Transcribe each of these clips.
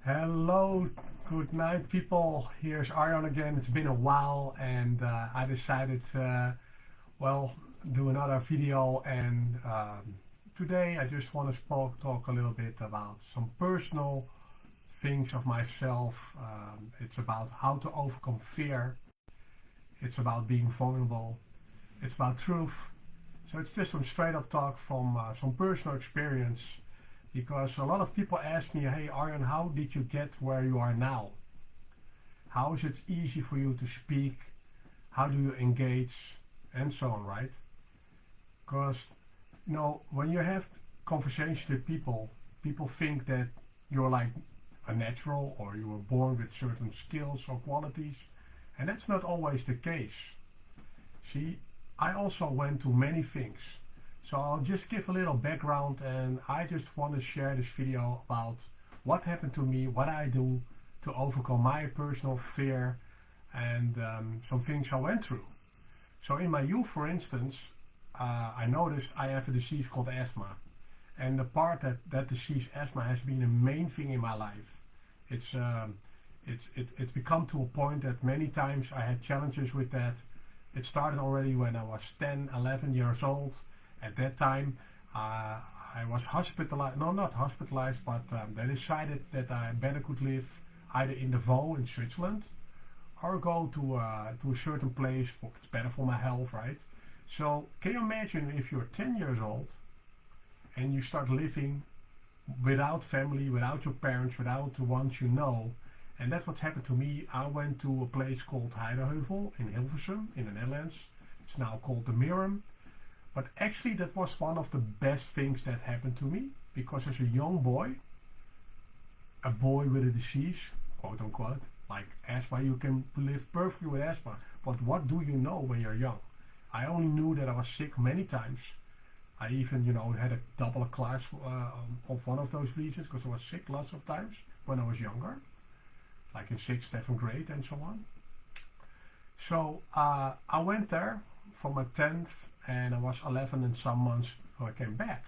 Hello, good night, people. Here's Arjan again. It's been a while, and I decided well, do another video. And today I just want to talk a little bit about some personal things of myself. It's about how to overcome fear. It's about being vulnerable. It's about truth. So it's just some straight up talk from some personal experience because a lot of people ask me, hey Arjan, how did you get where you are now? How is it easy for you to speak? How do you engage? And so on, right? Because, when you have conversations with people, people think that you're like a natural or you were born with certain skills or qualities, and that's not always the case. See, I also went through many things. So I'll just give a little background, and I just want to share this video about what happened to me, what I do to overcome my personal fear, and some things I went through. So in my youth, for instance, I noticed I have a disease called asthma. And the part that disease, asthma, has been a main thing in my life. It's become to a point that many times I had challenges with that. It started already when I was 10, 11 years old. At that time, I was hospitalized, no, not hospitalized, but they decided that I better could live either in the Vaud in Switzerland or go to a certain place. It's better for my health, right? So can you imagine if you're 10 years old and you start living without family, without your parents, without the ones you know? And that's what happened to me. I went to a place called Heideheuvel in Hilversum in the Netherlands. It's now called the Mirum. But actually that was one of the best things that happened to me, because as a young boy, a boy with a disease, quote unquote, like asthma, you can live perfectly with asthma. But what do you know when you're young? I only knew that I was sick many times. I even, had a double class of one of those reasons, because I was sick lots of times when I was younger, like in 6th, 7th grade and so on. So I went there for my 10th, and I was 11 and some months before I came back.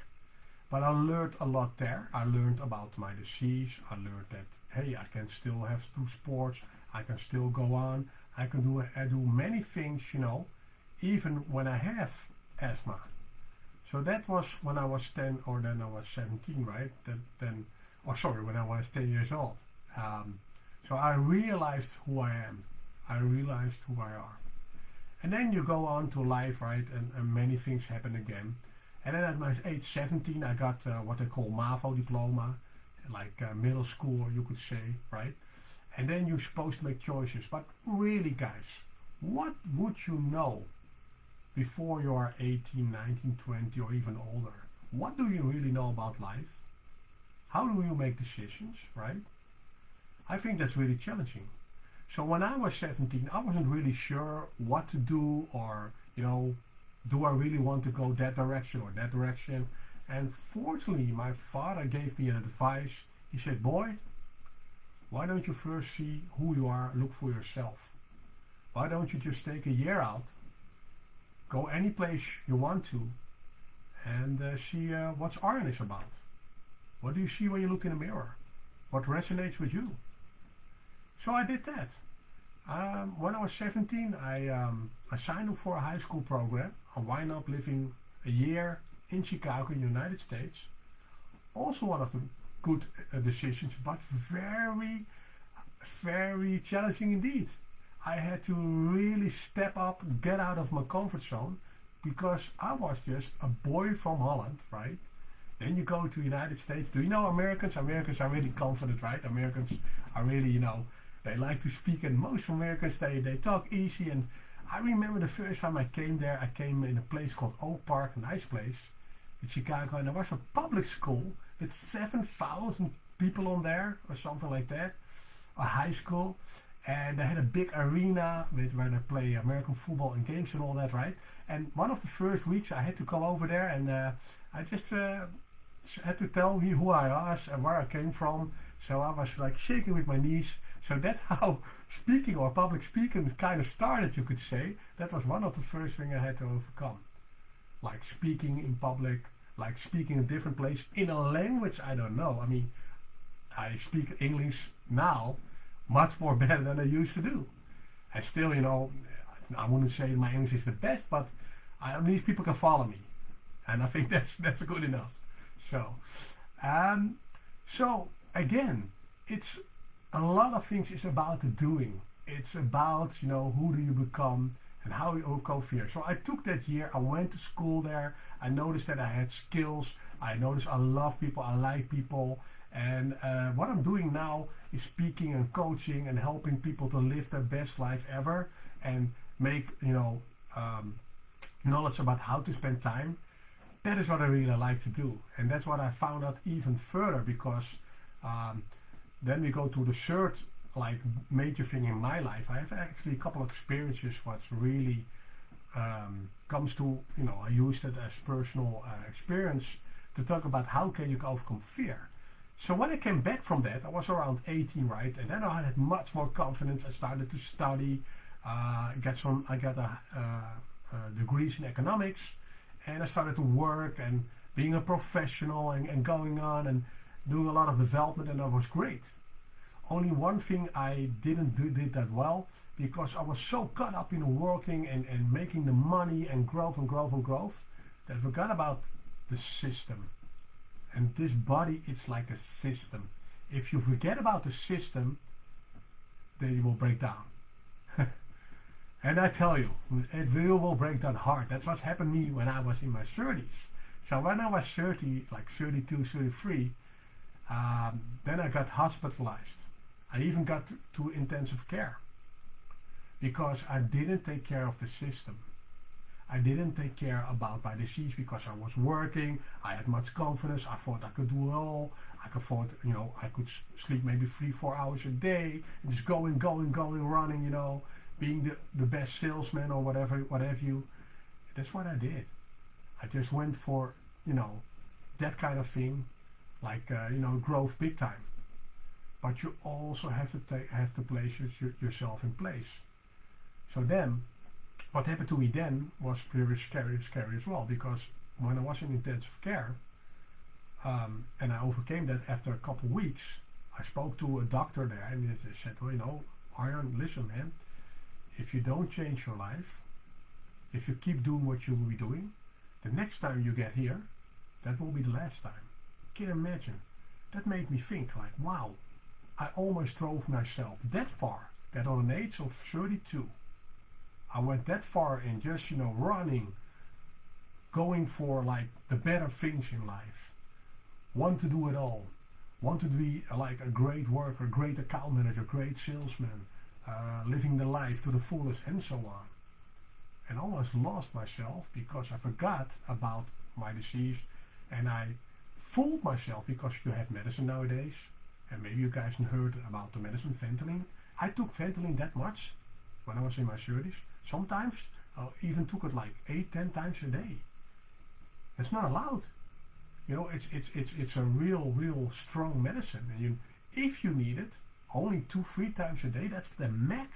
But I learned a lot there. I learned about my disease. I learned that, hey, I can still do sports. I can still go on. I can do many things, even when I have asthma. So that was when I was 10, or then I was 17, right? When I was 10 years old. So I realized who I am. I realized who I are. And then you go on to life, right? And many things happen again. And then at my age 17, I got what they call MAVO diploma, like middle school, you could say, right? And then you're supposed to make choices. But really, guys, what would you know before you are 18, 19, 20, or even older? What do you really know about life? How do you make decisions, right? I think that's really challenging. So when I was 17, I wasn't really sure what to do, or, do I really want to go that direction or that direction? And fortunately, my father gave me an advice. He said, boy, why don't you first see who you are, look for yourself? Why don't you just take a year out, go any place you want to, and see what's Arjan is about? What do you see when you look in the mirror? What resonates with you? So I did that. When I was 17, I signed up for a high school program. I wound up living a year in Chicago, in the United States. Also one of the good decisions, but very, very challenging indeed. I had to really step up, get out of my comfort zone, because I was just a boy from Holland, right? Then you go to the United States. Do you know Americans? Americans are really confident, right? Americans are really, they like to speak, and most Americans, they talk easy. And I remember the first time I came there, I came in a place called Oak Park, a nice place in Chicago, and there was a public school with 7,000 people on there, or something like that, a high school, and they had a big arena where they play American football and games and all that, right? And one of the first weeks I had to come over there, and I just had to tell me who I was and where I came from. So I was like shaking with my knees. So that's how speaking, or public speaking, kind of started, you could say. That was one of the first things I had to overcome. Like speaking in public, like speaking in a different place, in a language I don't know. I mean, I speak English now much more better than I used to do. And still, I wouldn't say my English is the best, but at least people can follow me, and I think that's good enough. So, so again, it's a lot of things is about the doing. It's about who do you become and how you overcome fear. So I took that year. I went to school there. I noticed that I had skills. I noticed I love people. I like people. And what I'm doing now is speaking and coaching and helping people to live their best life ever and make knowledge about how to spend time. That is what I really like to do, and that's what I found out even further, because then we go to the third major thing in my life. I have actually a couple of experiences what's really comes to, I used it as personal experience to talk about how can you overcome fear. So when I came back from that, I was around 18, right? And then I had much more confidence. I started to study, I got degrees in economics, and I started to work and being a professional and going on and doing a lot of development, and that was great. Only one thing I did that well, because I was so caught up in working and making the money and growth, that I forgot about the system. And this body, it's like a system. If you forget about the system, then you will break down. And I tell you, it will break down hard. That's what happened to me when I was in my 30s. So when I was 30, like 32, 33, then I got hospitalized. I even got to intensive care because I didn't take care of the system. I didn't take care about my disease because I was working. I had much confidence. I thought I could do it all. I could sleep maybe 3-4 hours a day and just going, running, being the best salesman or whatever you. That's what I did. I just went for, that kind of thing, like, growth big time. But you also have to place yourself in place. So then, what happened to me then was very scary as well, because when I was in intensive care, and I overcame that after a couple of weeks, I spoke to a doctor there, and they said, well, Arjan, listen, man, if you don't change your life, if you keep doing what you will be doing, the next time you get here, that will be the last time. Can you imagine? That made me think, like, wow, I almost drove myself that far, that on an age of 32, I went that far in just, running, going for like the better things in life, want to do it all, want to be like a great worker, great account manager, great salesman, living the life to the fullest, and so on. And almost lost myself because I forgot about my disease, and I fooled myself because you have medicine nowadays, and maybe you guys heard about the medicine Ventolin. I took Ventolin that much when I was in my 30s. Sometimes I even took it like 8-10 times a day. That's not allowed. It's a real strong medicine, and if you need it, only 2-3 times a day. That's the max.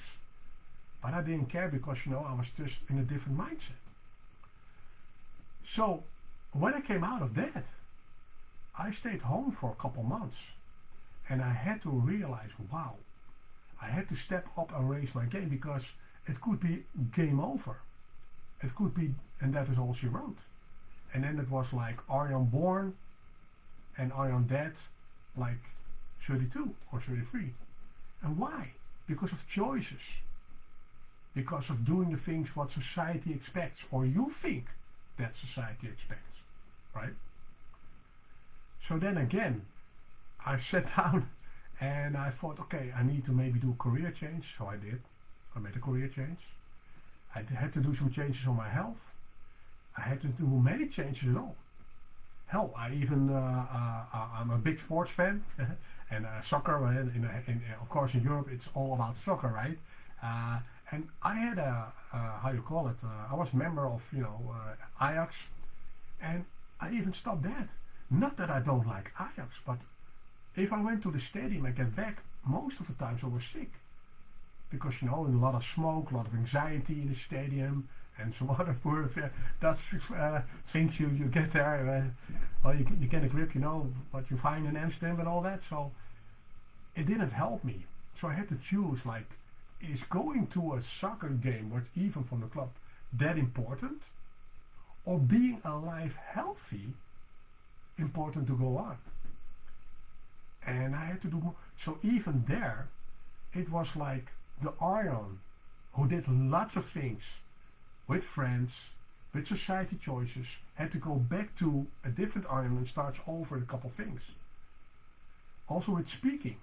But I didn't care because I was just in a different mindset. So when I came out of that, I stayed home for a couple months, and I had to realize, wow, I had to step up and raise my game, because it could be game over. It could be, and that is all she wrote. And then it was like Arjan born and Arjan dead, like 32 or 33. And why? Because of choices. Because of doing the things what society expects, or you think that society expects, right? So then again, I sat down and I thought, okay, I need to maybe do a career change. So I did. I made a career change. I had to do some changes on my health. I had to do many changes at all. Hell, I even, I'm a big sports fan, and soccer, of course in Europe it's all about soccer, right? And I had how you call it, I was a member of, Ajax, and I even stopped that. Not that I don't like Ajax, but if I went to the stadium and get back, most of the times I was sick. Because, a lot of smoke, a lot of anxiety in the stadium, and some other that's things you get there. Well, you get a grip, what you find in Amsterdam and all that. So it didn't help me. So I had to choose, like, is going to a soccer game or even from the club that important, or being alive healthy important to go on? And I had to do more. So even there, it was like the Arjan who did lots of things with friends, with society choices, had to go back to a different Arjan and start over a couple things. Also with speaking,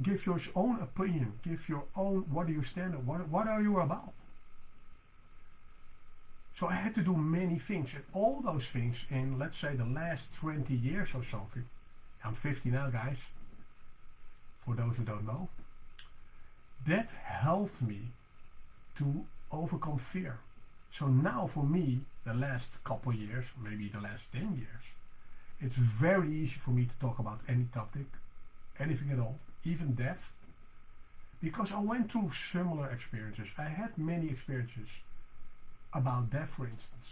give your own opinion, give your own, what do you stand on, what are you about? So I had to do many things, and all those things in, let's say, the last 20 years or something. I'm 50 now, guys, for those who don't know. That helped me to overcome fear. So now for me, the last couple years, maybe the last 10 years, it's very easy for me to talk about any topic, anything at all, even death, because I went through similar experiences. I had many experiences about death, for instance,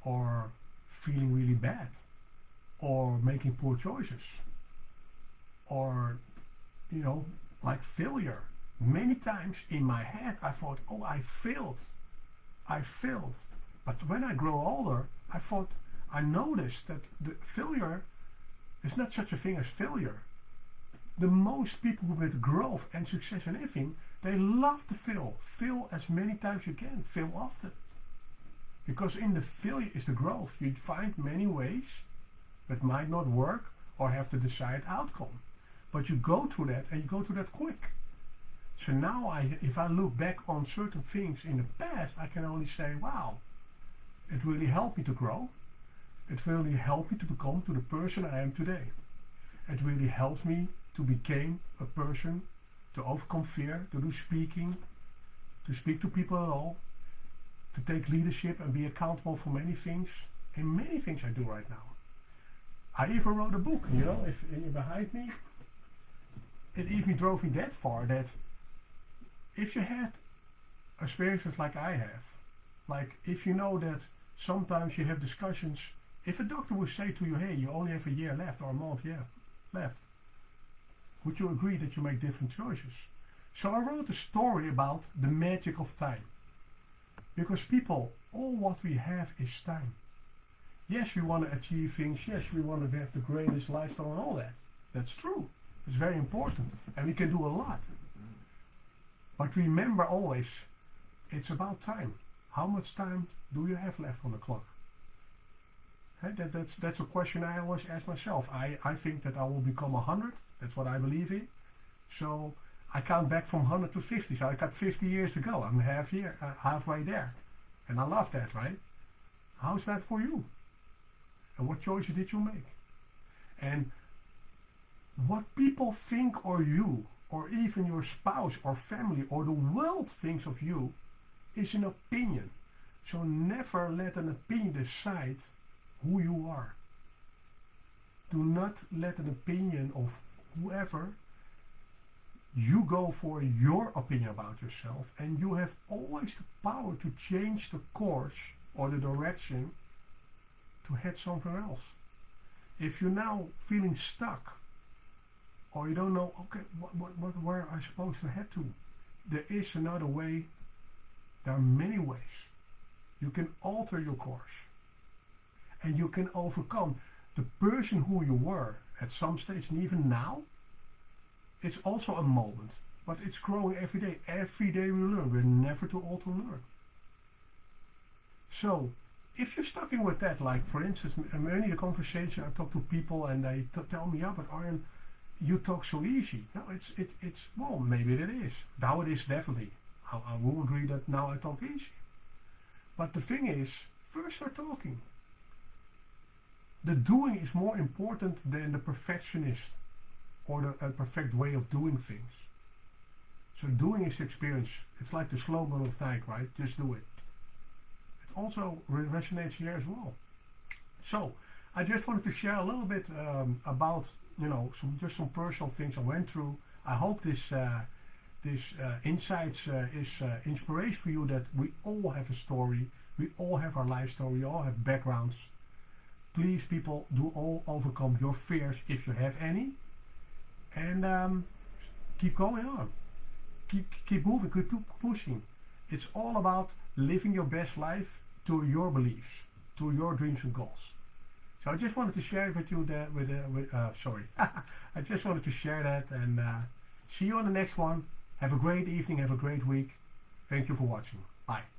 or feeling really bad, or making poor choices, or, like failure. Many times in my head I thought, oh, I failed. But when I grow older, I noticed that the failure is not such a thing as failure. The most people with growth and success and everything, they love to fail. Fail as many times you can, fail often. Because in the failure is the growth. You find many ways that might not work or have the desired outcome. But you go through that, and you go through that quick. So now if I look back on certain things in the past, I can only say, wow, it really helped me to grow. It really helped me to become to the person I am today. It really helps me to become a person, to overcome fear, to do speaking, to speak to people at all, to take leadership and be accountable for many things. And many things I do right now. I even wrote a book, if you're behind me. It even drove me that far that if you had experiences like I have, like if you know that sometimes you have discussions, if a doctor would say to you, hey, you only have a year left or a month left, would you agree that you make different choices? So I wrote a story about the magic of time. Because people, all what we have is time. Yes, we want to achieve things. Yes, we want to have the greatest lifestyle and all that. That's true. It's very important. And we can do a lot. But remember always, it's about time. How much time do you have left on the clock? That's a question I always ask myself. I think that I will become 100. That's what I believe in. So I count back from 100 to 50. So I got 50 years to go. I'm halfway there. And I love that, right? How's that for you? And what choices did you make? And what people think or you, or even your spouse or family or the world thinks of you, is an opinion. So never let an opinion decide who you are. Do not let an opinion of whoever. You go for your opinion about yourself, and you have always the power to change the course or the direction to head somewhere else. If you're now feeling stuck, or you don't know, okay, where am I supposed to head to? There is another way. There are many ways. You can alter your course. And you can overcome the person who you were at some stage, and even now, it's also a moment. But it's growing every day. Every day we learn. We're never too old to learn. So, if you're stuck in with that, like for instance, many the conversation I talk to people and they tell me, yeah, but Arjan, you talk so easy. No, it's well, maybe it is. Now it is definitely. I will agree that now I talk easy. But the thing is, first start talking. The doing is more important than the perfectionist or the perfect way of doing things. So doing is the experience. It's like the slogan of Nike, right? Just do it. It also resonates here as well. So I just wanted to share a little bit about some personal things I went through. I hope this insights is inspiration for you, that we all have a story, we all have our life story, we all have backgrounds. Please, people, do all overcome your fears if you have any. And keep going on. Keep moving, keep pushing. It's all about living your best life to your beliefs, to your dreams and goals. So I just wanted to share it with you. Sorry, I just wanted to share that, and see you on the next one. Have a great evening. Have a great week. Thank you for watching. Bye.